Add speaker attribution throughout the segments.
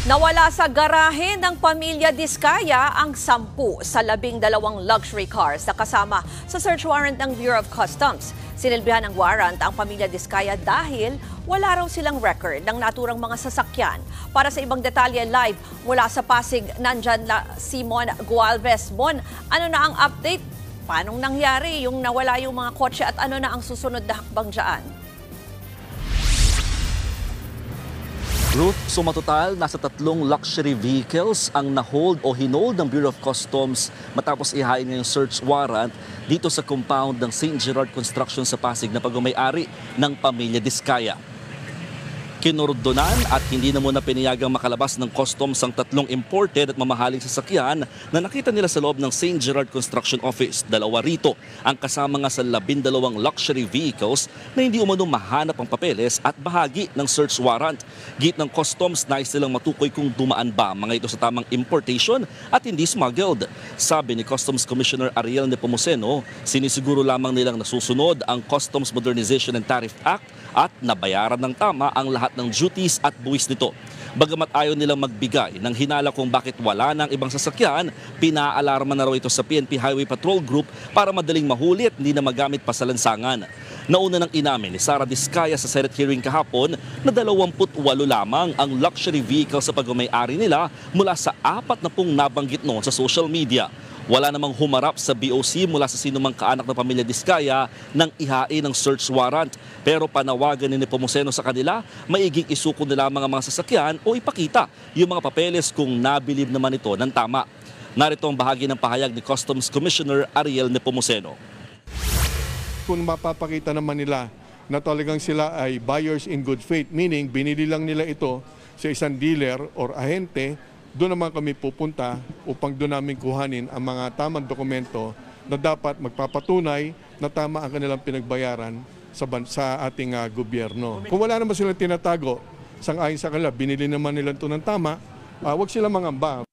Speaker 1: Nawala sa garahe ng pamilya Diskaya ang 10 sa 12 luxury cars na kasama sa search warrant ng Bureau of Customs. Sinilbihan ng warrant ang pamilya Diskaya dahil wala raw silang record ng naturang mga sasakyan. Para sa ibang detalye live mula sa Pasig, nandyan si Mon Gualvez. Mon, ano na ang update? Paanong nangyari yung nawala yung mga kotse at ano na ang susunod na hakbang dyan?
Speaker 2: Ruth, sumatotal, nasa 3 luxury vehicles ang na-hold o hinold ng Bureau of Customs matapos ihain ngayong search warrant dito sa compound ng St. Gerard Construction sa Pasig na pagmamay-ari ng pamilya Diskaya. Kinurdonan at hindi na muna pinayagang makalabas ng customs ang 3 imported at mamahaling sasakyan na nakita nila sa loob ng St. Gerard Construction Office. 2 rito ang kasama nga sa 12 luxury vehicles na hindi umano mahanap ang papeles at bahagi ng search warrant. Git ng customs, nais nilang matukoy kung dumaan ba mga ito sa tamang importation at hindi smuggled. Sabi ni Customs Commissioner Ariel Nepomuceno, sinisiguro lamang nilang nasusunod ang Customs Modernization and Tariff Act at nabayaran ng tama ang lahat ng duties at buwis nito. Bagamat ayaw nilang magbigay ng hinala kung bakit wala ng ibang sasakyan, pinaalarma na raw ito sa PNP Highway Patrol Group para madaling mahuli at hindi na magamit pa sa lansangan. Nauna nang inamin ni Sara Diskaya sa Senate hearing kahapon na 28 lamang ang luxury vehicle sa pagmamay-ari nila mula sa 40 nabanggit noon sa social media. Wala namang humarap sa BOC mula sa sinumang kaanak ng pamilya Diskaya nang ihain ng search warrant. Pero panawagan ni Nepomuceno sa kanila, maiging isuko nila ang mga sasakyan o ipakita yung mga papeles kung nabilib naman ito ng tama. Narito ang bahagi ng pahayag ni Customs Commissioner Ariel Nepomuceno.
Speaker 3: Kung mapapakita naman nila na talagang sila ay buyers in good faith, meaning binili lang nila ito sa isang dealer or ahente, doon naman kami pupunta upang doon namin kuhanin ang mga tamang dokumento na dapat magpapatunay na tama ang kanilang pinagbayaran sa ating gobyerno. Kung wala naman silang tinatago, sang-ayon sa kanila, binili naman nila ito ng tama, huwag silang mangamba.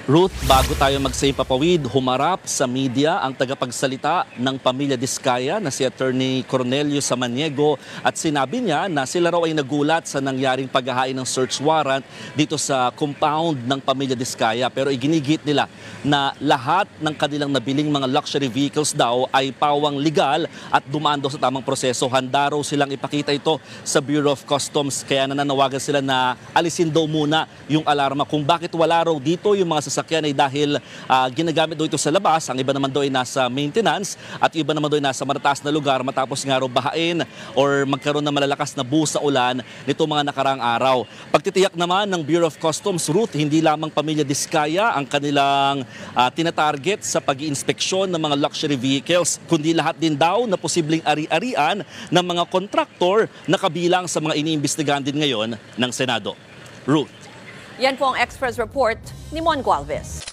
Speaker 2: Ruth, bago tayo magsaipapawid, humarap sa media ang tagapagsalita ng pamilya Diskaya na si Attorney Cornelio Samaniego at sinabi niya na sila raw ay nagulat sa nangyaring paghahain ng search warrant dito sa compound ng pamilya Diskaya. Pero iginigit nila na lahat ng kanilang nabiling mga luxury vehicles daw ay pawang legal at dumaan daw sa tamang proseso. Handa raw silang ipakita ito sa Bureau of Customs kaya nananawagan sila na alisin daw muna yung alarma kung bakit wala raw dito yung mga sasakyan ay dahil ginagamit daw ito sa labas, ang iba naman daw ay nasa maintenance at iba naman daw ay nasa marataas na lugar matapos nga raw bahain or magkaroon ng malalakas na buhos sa ulan nito mga nakaraang araw. Pagtitiyak naman ng Bureau of Customs, Ruth, hindi lamang pamilya Diskaya ang kanilang tinatarget sa pag-iinspeksyon ng mga luxury vehicles, kundi lahat din daw na posibleng ari-arian ng mga kontraktor na kabilang sa mga iniimbestigahan din ngayon ng Senado. Ruth.
Speaker 1: Yan po ang Express Report ni Mon Gualvez.